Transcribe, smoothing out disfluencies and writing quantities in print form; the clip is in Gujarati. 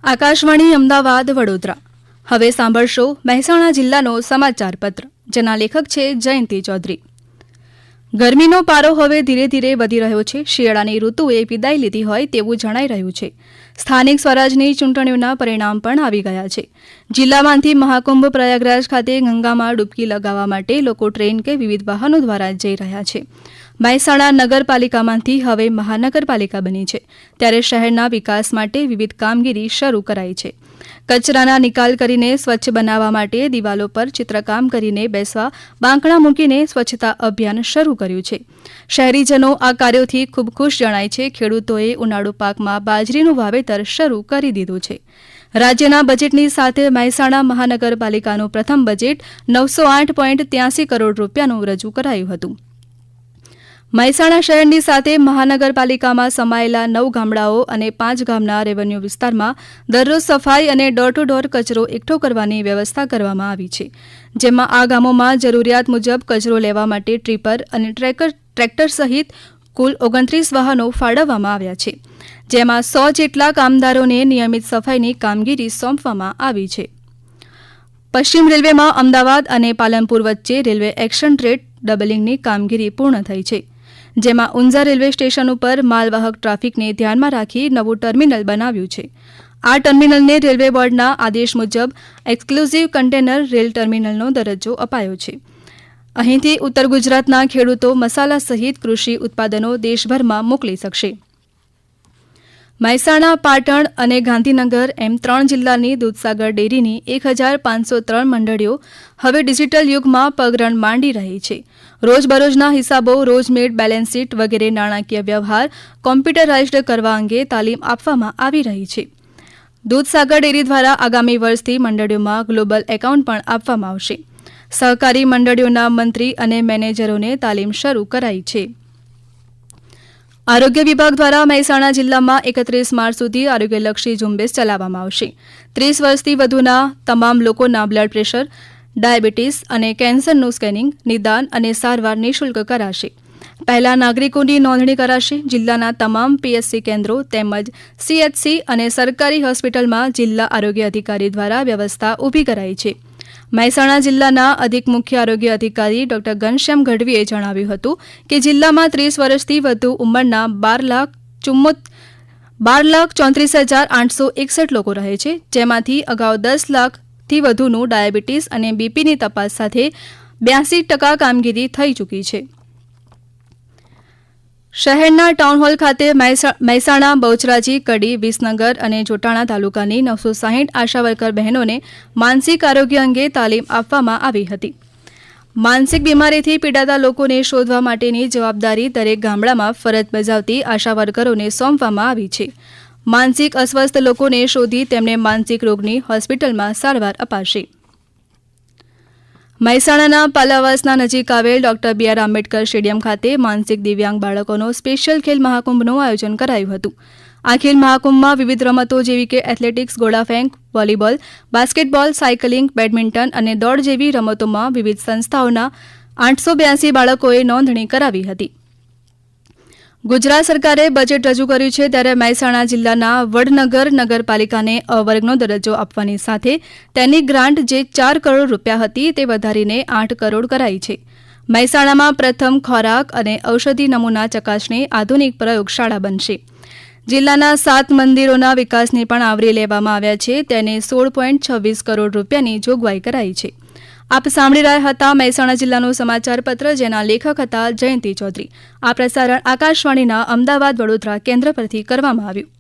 આકાશવાણી અમદાવાદ વડોદરા. હવે સાંભળશો મહેસાણા જિલ્લાનો સમાચાર પત્ર, જેના લેખક છે જયંતિ ચૌધરી. ગરમીનો પારો હવે ધીરે ધીરે વધી રહ્યો છે. શિયાળાની ઋતુએ વિદાય લીધી હોય તેવું જણાઈ રહ્યું છે. સ્થાનિક સ્વરાજની ચૂંટણીઓના પરિણામ પણ આવી ગયા છે. જિલ્લામાંથી મહાકુંભ પ્રયાગરાજ ખાતે ગંગામાં ડૂબકી લગાવવા માટે લોકો ટ્રેન કે વિવિધ વાહનો દ્વારા જઈ રહ્યા છે. મહેસાણા નગરપાલિકામાંથી હવે મહાનગરપાલિકા બની છે, ત્યારે શહેરના વિકાસ માટે વિવિધ કામગીરી શરૂ કરાઈ છે. કચરાના નિકાલ કરીને સ્વચ્છ બનાવવા માટે દિવાલો પર ચિત્રકામ કરીને બેસવા બાંકડા મૂકીને સ્વચ્છતા અભિયાન શરૂ કર્યું છે. શહેરીજનો આ કાર્યોથી ખૂબ ખુશ જણાય છે. ખેડૂતોએ ઉનાળુ પાકમાં બાજરીનું વાવેતર શરૂ કરી દીધું છે. રાજ્યના બજેટની સાથે મહેસાણા મહાનગરપાલિકાનું પ્રથમ બજેટ 908.83 કરોડ રૂપિયાનું રજૂ કરાયું હતું. મહેસાણા શહેરની સાથે મહાનગરપાલિકામાં સમાયેલા 9 ગામડાઓ અને 5 ગામના રેવન્યુ વિસ્તારમાં દરરોજ સફાઈ અને ડોર ટુ ડોર કચરો એકઠો કરવાની વ્યવસ્થા કરવામાં આવી છે, જેમાં આ ગામોમાં જરૂરિયાત મુજબ કચરો લેવા માટે ટ્રીપર અને ટ્રેક્ટર સહિત કુલ 29 વાહનો ફાળવવામાં આવ્યા છે, જેમાં 100 જેટલા કામદારોને નિયમિત સફાઈની કામગીરી સોંપવામાં આવી છે. પશ્ચિમ રેલવેમાં અમદાવાદ અને પાલનપુર વચ્ચે રેલવે એક્શન ટ્રેન ડબલિંગની કામગીરી પૂર્ણ થઈ છે, જેમાં ઊંઝા રેલવે સ્ટેશન ઉપર માલવાહક ટ્રાફિકને ધ્યાનમાં રાખી નવું ટર્મિનલ બનાવ્યું છે. આ ટર્મિનલને રેલવે બોર્ડના આદેશ મુજબ એક્સક્લુઝિવ કન્ટેનર રેલ ટર્મિનલનો દરજ્જો અપાયો છે. અહીંથી ઉત્તર ગુજરાતના ખેડૂતો મસાલા સહિત કૃષિ ઉત્પાદનો દેશભરમાં મોકલી શકશે. મહેસાણા, પાટણ અને ગાંધીનગર એમ 3 જિલ્લાની દૂધસાગર ડેરીની 1503 મંડળીઓ હવે ડિજિટલ યુગમાં પગરણ માંડી રહી છે. રોજબરોજના હિસાબો, રોજમેડ બેલેન્સ શીટ વગેરે નાણાકીય વ્યવહાર કોમ્પ્યુટરાઇઝ્ડ કરવા અંગે તાલીમ આપવામાં આવી રહી છે. દૂધસાગર ડેરી દ્વારા આગામી વર્ષથી મંડળીઓમાં ગ્લોબલ એકાઉન્ટ પણ આપવામાં આવશે. સહકારી મંડળીઓના મંત્રી અને મેનેજરોને તાલીમ શરૂ કરાઈ છે. આરોગ્ય વિભાગ દ્વારા મહેસાણા જિલ્લામાં 31 માર્ચ સુધી આરોગ્યલક્ષી ઝુંબેશ ચલાવવામાં આવશે. 30 વર્ષથી વધુના તમામ લોકોના બ્લડ પ્રેશર, ડાયાબિટીસ અને કેન્સરનું સ્કેનિંગ, નિદાન અને સારવાર નિઃશુલ્ક કરાશે. પહેલા નાગરિકોની નોંધણી કરાશે. જિલ્લાના તમામ પીએચસી કેન્દ્રો તેમજ સીએચસી અને સરકારી હોસ્પિટલમાં જિલ્લા આરોગ્ય અધિકારી દ્વારા વ્યવસ્થા ઊભી કરાઈ છે. મહેસાણા જિલ્લાના અધિક મુખ્ય આરોગ્ય અધિકારી ડોક્ટર ઘનશ્યામ ગઢવીએ જણાવ્યું હતું કે જિલ્લામાં 30 વર્ષથી વધુ ઉંમરના 12,34,861 લોકો રહે છે, જેમાંથી અગાઉ 10 લાખથી વધુનું ડાયાબિટીસ અને બીપીની તપાસ સાથે 82% કામગીરી થઈ ચૂકી છે. શહેરના ટાઉનહોલ ખાતે મહેસાણા, બહુચરાજી, કડી, વિસનગર અને જોટાણા તાલુકાની 960 આશા વર્કર બહેનોને માનસિક આરોગ્ય અંગે તાલીમ આપવામાં આવી હતી. માનસિક બીમારીથી પીડાતા લોકોને શોધવા માટેની જવાબદારી દરેક ગામડામાં ફરજ બજાવતી આશા વર્કરોને સોંપવામાં આવી છે. માનસિક અસ્વસ્થ લોકોને શોધી તેમને માનસિક રોગની હોસ્પિટલમાં સારવાર અપાશે. મહેસાણાના પાલાવાસના નજીક આવેલ ડોક્ટર બી.આર. આંબેડકર સ્ટેડિયમ ખાતે માનસિક દિવ્યાંગ બાળકોનો સ્પેશિયલ ખેલ મહાકુંભનું આયોજન કરાયું હતું. આ ખેલ મહાકુંભમાં વિવિધ રમતો જેવી કે એથ્લેટિક્સ, ગોળાફેંક, વોલીબોલ, બાસ્કેટબોલ, સાયકલિંગ, બેડમિન્ટન અને દોડ જેવી રમતોમાં વિવિધ સંસ્થાઓના 882 બાળકોએ નોંધણી કરાવી હતી. ગુજરાત સરકારે બજેટ રજૂ કર્યું છે, ત્યારે મહેસાણા જિલ્લાના વડનગર નગરપાલિકાને અ વર્ગનો દરજ્જો આપવાની સાથે તેની ગ્રાન્ટ જે 4 કરોડ રૂપિયા હતી તે વધારીને 8 કરોડ કરાઈ છે. મહેસાણામાં પ્રથમ ખોરાક અને ઔષધિ નમૂના ચકાસણી આધુનિક પ્રયોગશાળા બનશે. જિલ્લાના 7 મંદિરોના વિકાસને પણ આવરી લેવામાં આવ્યા છે, તેને 16.26 કરોડ રૂપિયાની જોગવાઈ કરાઈ છે. આપ સાંભળી રહ્યા હતા મહેસાણા જિલ્લાનું સમાચાર પત્ર, જેના લેખક હતા જયંતિ ચૌધરી. આ પ્રસારણ આકાશવાણીના અમદાવાદ વડોદરા કેન્દ્ર પરથી કરવામાં આવ્યું.